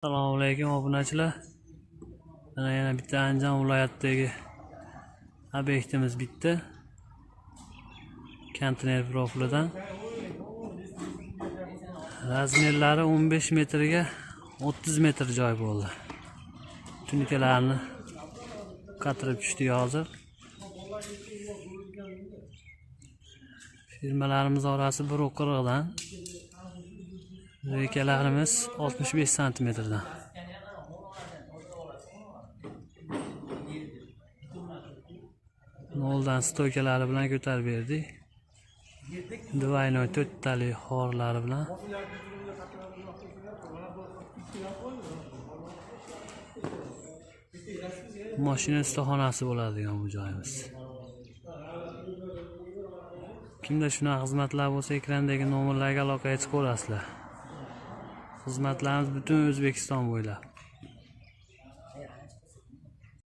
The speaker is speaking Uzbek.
Assalomu alaykum obunachilar. Mana yana bitta Andijon viloyatidagi obyektimiz bitta. Konteyner profilidan. Razmerlari 15 metrga 30 metr joy bo'ldi. Tunikalarni qatirib tushdi hozir. Firmalarimiz orasi bir o'qirg'idan. Rekalarimiz 65 santimetrdan. Noldan stoykalari bilan ko'tarib berdik. Двойной 4 tali xorlari bilan. Mashina ustaxonasi bo'ladigan bu joyimiz. Kimda shunaqa xizmatlar bo'lsa, ekrandagi nomerlarga aloqaga chiqaverasizlar. Xizmatlarimiz butun O'zbekiston bo'ylab.